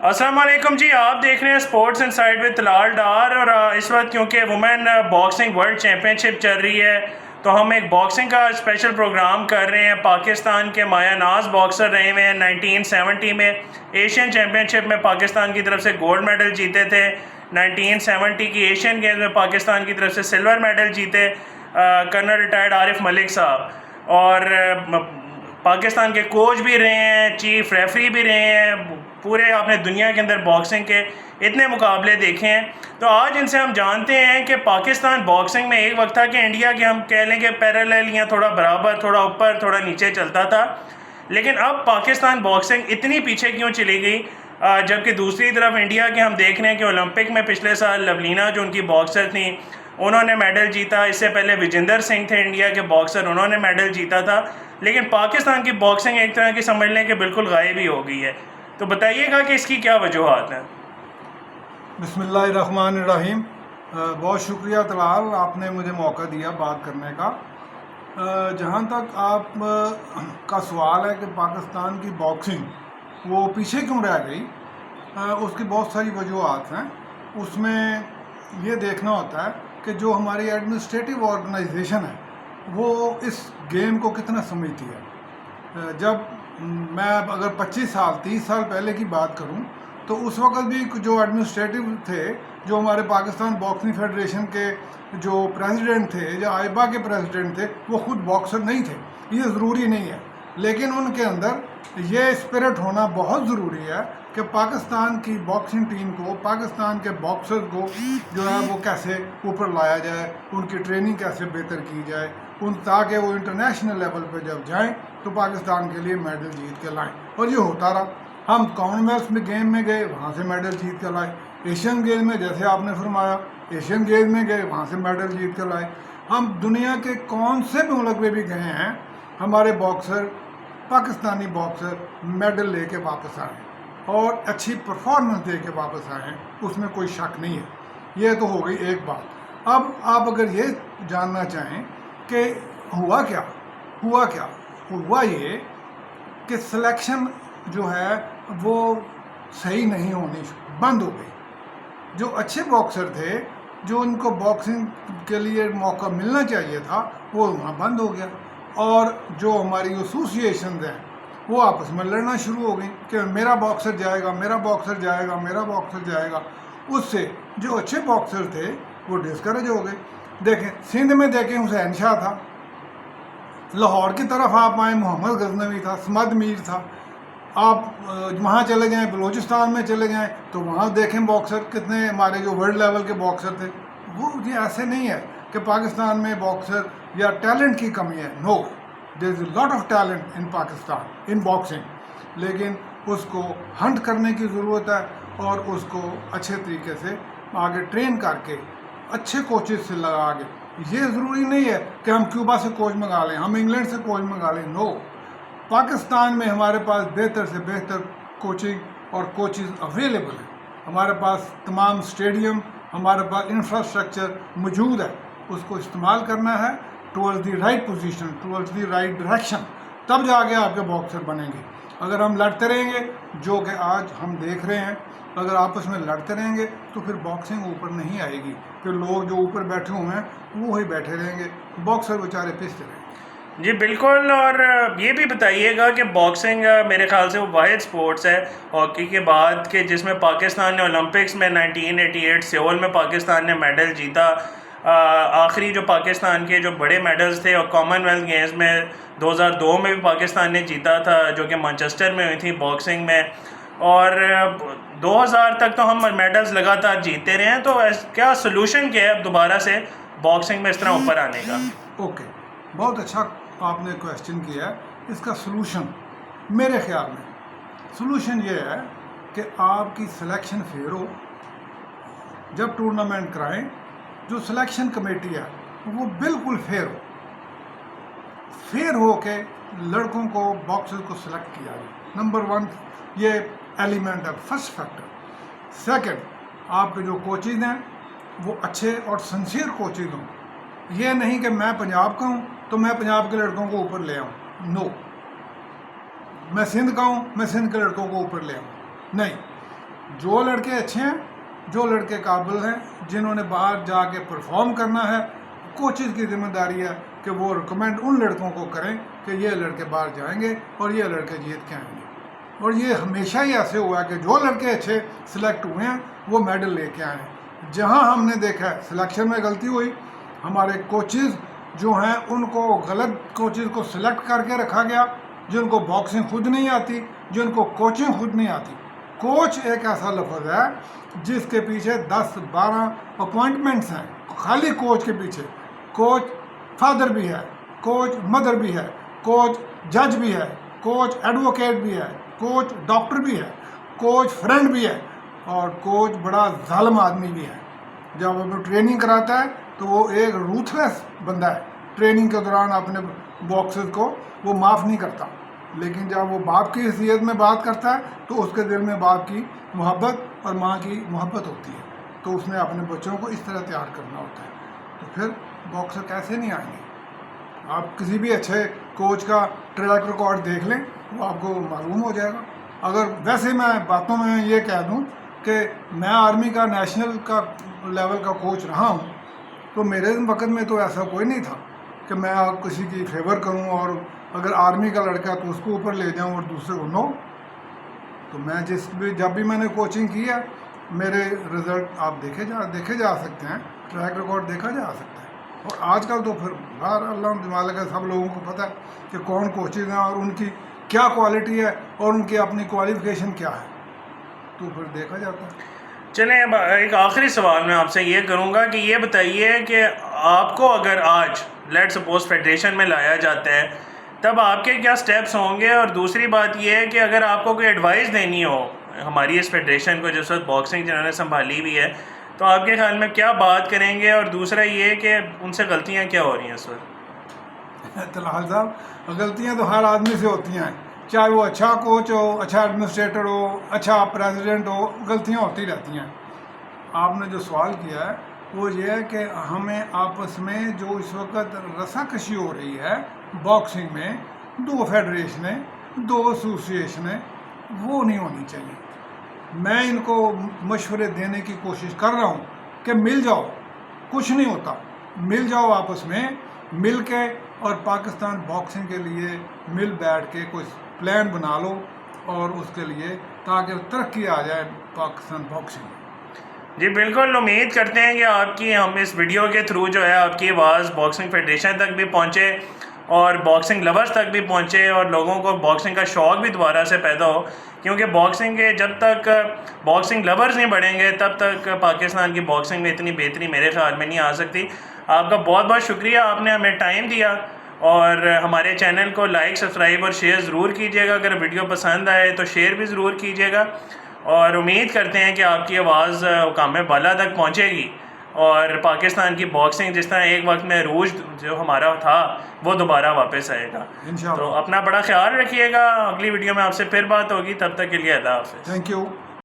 अस्सलाम वालेकुम जी, आप देख रहे हैं स्पोर्ट्स इनसाइड विद तलाल डार। और इस वक्त क्योंकि वुमेन बॉक्सिंग वर्ल्ड चैम्पियनशिप चल रही है तो हम एक बॉक्सिंग का स्पेशल प्रोग्राम कर रहे हैं। पाकिस्तान के माया नाज बॉक्सर रहे हुए हैं। 1970 में एशियन चैम्पियनशिप में पाकिस्तान की तरफ से गोल्ड मेडल जीते थे। 1970 की एशियन गेम्स में पाकिस्तान की तरफ से सिल्वर मेडल जीते कर्नल रिटायर्ड आरिफ मलिक साहब। और पाकिस्तान के कोच भी रहे हैं, चीफ रेफरी भी रहे हैं। पूरे आपने दुनिया के अंदर बॉक्सिंग के इतने मुकाबले देखे हैं। तो आज इनसे हम जानते हैं कि पाकिस्तान बॉक्सिंग में एक वक्त था कि इंडिया के हम कह लें कि पैरेलल या थोड़ा बराबर, थोड़ा ऊपर थोड़ा नीचे चलता था, लेकिन अब पाकिस्तान बॉक्सिंग इतनी पीछे क्यों चली गई। जबकि दूसरी तरफ इंडिया के हम देख रहे हैं कि ओलंपिक में पिछले साल लवलीना जो उनकी बॉक्सर थी उन्होंने मेडल जीता। इससे पहले विजेंदर सिंह थे इंडिया के बॉक्सर, उन्होंने मेडल जीता था। लेकिन पाकिस्तान की बॉक्सिंग एक तरह की समझ लें कि बिल्कुल गायब ही हो गई है। तो बताइएगा कि इसकी क्या वजूहात हैं। बिस्मिल्लाहिर्रहमानिर्रहीम। बहुत शुक्रिया तलाल, आपने मुझे मौका दिया बात करने का। जहाँ तक आप का सवाल है कि पाकिस्तान की बॉक्सिंग वो पीछे क्यों रह गई, उसकी बहुत सारी वजूहात हैं। उसमें ये देखना होता है कि जो हमारी एडमिनिस्ट्रेटिव ऑर्गेनाइजेशन है वो इस गेम को कितना समझती है। जब मैं अगर 25 साल 30 साल पहले की बात करूं तो उस वक्त भी जो एडमिनिस्ट्रेटिव थे, जो हमारे पाकिस्तान बॉक्सिंग फेडरेशन के जो प्रेसिडेंट थे या आइबा के प्रेसिडेंट थे, वो खुद बॉक्सर नहीं थे। ये ज़रूरी नहीं है, लेकिन उनके अंदर ये स्पिरिट होना बहुत ज़रूरी है कि पाकिस्तान की बॉक्सिंग टीम को, पाकिस्तान के बॉक्सर्स को जो है वो कैसे ऊपर लाया जाए, उनकी ट्रेनिंग कैसे बेहतर की जाए, ताकि वो इंटरनेशनल लेवल पर जब जाएं तो पाकिस्तान के लिए मेडल जीत के लाएं। और ये होता रहा। हम कॉमनवेल्थ में गेम में गए, वहाँ से मेडल जीत के लाए। एशियन गेम में, जैसे आपने फरमाया, एशियन गेम में गए, वहाँ से मेडल जीत के लाए। हम दुनिया के कौन से भी मुल्क में भी गए हैं, हमारे बॉक्सर, पाकिस्तानी बॉक्सर मेडल लेके वापस आए और अच्छी परफॉर्मेंस दे के वापस आए हैं, उसमें कोई शक नहीं है। ये तो हो गई एक बात। अब आप अगर ये जानना चाहें कि हुआ क्या, हुआ ये कि सिलेक्शन जो है वो सही नहीं होनी बंद हो गई। जो अच्छे बॉक्सर थे, जो उनको बॉक्सिंग के लिए मौका मिलना चाहिए था, वो वहाँ बंद हो गया। और जो हमारी एसोसिएशन हैं वो आपस में लड़ना शुरू हो गई कि मेरा बॉक्सर जाएगा, मेरा बॉक्सर जाएगा, मेरा बॉक्सर जाएगा। उससे जो अच्छे बॉक्सर थे वो डिस्करेज हो गए। देखें, सिंध में देखें हुसैन शाह था, लाहौर की तरफ आप आए मोहम्मद गजनवी था, समद मीर था। आप वहाँ चले जाएं, बलूचिस्तान में चले जाएं तो वहाँ देखें बॉक्सर कितने हमारे जो वर्ल्ड लेवल के बॉक्सर थे। वो ये ऐसे नहीं है कि पाकिस्तान में बॉक्सर या टैलेंट की कमी है। No, there is a lot of talent in Pakistan in boxing, लेकिन उसको हंट करने की ज़रूरत है और उसको अच्छे तरीके से आगे ट्रेन करके अच्छे कोचेस से लगा के। ये ज़रूरी नहीं है कि हम क्यूबा से कोच मंगा लें, हम इंग्लैंड से कोच मंगा लें। नो, पाकिस्तान में हमारे पास बेहतर से बेहतर कोचिंग और कोचेज़ अवेलेबल हैं। हमारे पास तमाम स्टेडियम, हमारे पास इंफ्रास्ट्रक्चर मौजूद है। उसको इस्तेमाल करना है towards the right position, towards the right direction, तब जाके आपके बॉक्सर बनेंगे। अगर हम लड़ते रहेंगे, जो कि आज हम देख रहे हैं, अगर आपस में लड़ते रहेंगे तो फिर बॉक्सिंग ऊपर नहीं आएगी। फिर लोग जो ऊपर बैठे हुए हैं वो ही बैठे रहेंगे, बॉक्सर बेचारे पिसते रहेंगे। जी बिल्कुल। और ये भी बताइएगा कि बॉक्सिंग मेरे ख्याल से वो वाहिद स्पोर्ट्स है हॉकी के बाद के जिसमें पाकिस्तान ने ओलंपिक्स में 1988 सियोल में पाकिस्तान ने मेडल जीता। आखिरी जो पाकिस्तान के जो बड़े मेडल्स थे, और कॉमनवेल्थ गेम्स में 2002 में भी पाकिस्तान ने जीता था, जो कि मैनचेस्टर में हुई थी बॉक्सिंग में। और 2000 तक तो हम मेडल्स लगातार जीतते रहे हैं। तो क्या सोल्यूशन क्या है अब दोबारा से बॉक्सिंग में इस तरह ऊपर आने का? ओके, बहुत अच्छा आपने क्वेश्चन किया है। इसका सलूशन मेरे ख्याल में सलूशन ये है कि आपकी सिलेक्शन फेयर हो। जब टूर्नामेंट कराएं, जो सिलेक्शन कमेटी है वो बिल्कुल फेयर हो के लड़कों को, बॉक्सर को सिलेक्ट किया जाए। नंबर 1 ये एलिमेंट है, फर्स्ट फैक्टर। सेकंड, आपके जो कोचेज हैं वो अच्छे और सिंसियर कोचेज हों। ये नहीं कि मैं पंजाब का हूँ तो मैं पंजाब के लड़कों को ऊपर ले आऊँ। नो, मैं सिंध का हूँ, मैं सिंध के लड़कों को ऊपर ले आऊँ। नहीं, جو لڑکے اچھے ہیں، جو لڑکے قابل ہیں، جنہوں نے باہر جا کے پرفارم کرنا ہے، کوچز کی ذمہ داری ہے کہ وہ ریکمینڈ ان لڑکوں کو کریں کہ یہ لڑکے باہر جائیں گے اور یہ لڑکے جیت کے آئیں گے. اور یہ ہمیشہ ہی ایسے ہوا ہے کہ جو لڑکے اچھے سلیکٹ ہوئے ہیں وہ میڈل لے کے آئے ہیں. جہاں ہم نے دیکھا ہے سلیکشن میں غلطی ہوئی، ہمارے کوچز جو ہیں ان کو غلط کوچز کو سلیکٹ کر کے رکھا گیا، جن کو باکسنگ خود نہیں آتی، جن کو کوچنگ خود نہیں آتی. کوچ ایک ایسا لفظ ہے جس کے پیچھے 10-12 اپوائنٹمنٹس ہیں خالی کوچ کے پیچھے. کوچ فادر بھی ہے، کوچ مدر بھی ہے، کوچ جج بھی ہے، کوچ ایڈوکیٹ بھی ہے، کوچ ڈاکٹر بھی ہے، کوچ فرینڈ بھی ہے، اور کوچ بڑا ظالم آدمی بھی ہے. جب وہ ٹریننگ کراتا ہے تو وہ ایک روتھلیس بندہ ہے. ٹریننگ کے دوران اپنے باکسز کو وہ معاف نہیں کرتا، لیکن جب وہ باپ کی حیثیت میں بات کرتا ہے تو اس کے دل میں باپ کی محبت اور ماں کی محبت ہوتی ہے، تو اس نے اپنے بچوں کو اس طرح تیار کرنا ہوتا ہے. تو پھر باکسر کیسے نہیں آئیں گے؟ آپ کسی بھی اچھے کوچ کا ٹریک ریکارڈ دیکھ لیں، وہ آپ کو معلوم ہو جائے گا. اگر ویسے میں باتوں میں یہ کہہ دوں کہ میں آرمی کا نیشنل کا لیول کا کوچ رہا ہوں، تو میرے وقت میں تو ایسا کوئی نہیں تھا کہ میں کسی کی فیور کروں اور اگر آرمی کا لڑکا تو اس کو اوپر لے جاؤں اور دوسرے کو نو. تو میں جب بھی میں نے کوچنگ کی ہے، میرے رزلٹ آپ دیکھے جا سکتے ہیں، ٹریک ریکارڈ دیکھا جا سکتا ہے. اور آج کل تو پھر باہر اللہ مالک ہے، سب لوگوں کو پتہ ہے کہ کون کوچز ہیں اور ان کی کیا کوالٹی ہے اور ان کی اپنی کوالیفیکیشن کیا ہے، تو پھر دیکھا جاتا ہے. چلیں اب ایک آخری سوال میں آپ سے یہ کروں گا کہ یہ بتائیے کہ آپ کو اگر آج لیٹ سپوز فیڈریشن میں لایا جاتا ہے تب آپ کے کیا سٹیپس ہوں گے؟ اور دوسری بات یہ ہے کہ اگر آپ کو کوئی ایڈوائس دینی ہو ہماری اس فیڈریشن کو جس وقت باکسنگ جنہوں نے سنبھالی بھی ہے، تو آپ کے خیال میں کیا بات کریں گے؟ اور دوسرا یہ کہ ان سے غلطیاں کیا ہو رہی ہیں اس وقت؟ طلال صاحب، غلطیاں تو ہر آدمی سے ہوتی ہیں، چاہے وہ اچھا کوچ ہو، اچھا ایڈمنسٹریٹر ہو، اچھا پریزیڈنٹ ہو، غلطیاں ہوتی رہتی ہیں. آپ نے جو سوال کیا ہے وہ یہ ہے کہ ہمیں آپس میں جو اس وقت رسا کشی ہو رہی ہے باکسنگ میں، 2 فیڈریشنیں، 2 ایسوسیشنیں، وہ نہیں ہونی چاہیے. میں ان کو مشورے دینے کی کوشش کر رہا ہوں کہ مل جاؤ، کچھ نہیں ہوتا، مل جاؤ آپس میں، مل کے اور پاکستان باکسنگ کے لیے مل بیٹھ کے کوئی پلان بنا لو اور اس کے لیے تاکہ ترقی آ جائے پاکستان باکسنگ میں. جی بالکل، امید کرتے ہیں کہ آپ کی ہم اس ویڈیو کے تھرو جو ہے آپ کی آواز باکسنگ فیڈریشن تک بھی پہنچے اور باکسنگ لورز تک بھی پہنچے اور لوگوں کو باکسنگ کا شوق بھی دوبارہ سے پیدا ہو، کیونکہ باکسنگ کے جب تک باکسنگ لورز نہیں بڑھیں گے تب تک پاکستان کی باکسنگ میں اتنی بہتری میرے خیال میں نہیں آ سکتی. آپ کا بہت بہت شکریہ، آپ نے ہمیں ٹائم دیا، اور ہمارے چینل کو لائک، سبسکرائب اور شیئر ضرور کیجیے گا. اگر ویڈیو پسند آئے تو شیئر بھی ضرور کیجیے گا، اور امید کرتے ہیں کہ آپ کی آواز حکام بالا تک پہنچے گی اور پاکستان کی باکسنگ جس طرح ایک وقت میں عروج جو ہمارا تھا وہ دوبارہ واپس آئے گا. انشاءاللہ. تو اپنا بڑا خیال رکھیے گا. اگلی ویڈیو میں آپ سے پھر بات ہوگی، تب تک کے لیے اللہ حافظ. Thank you.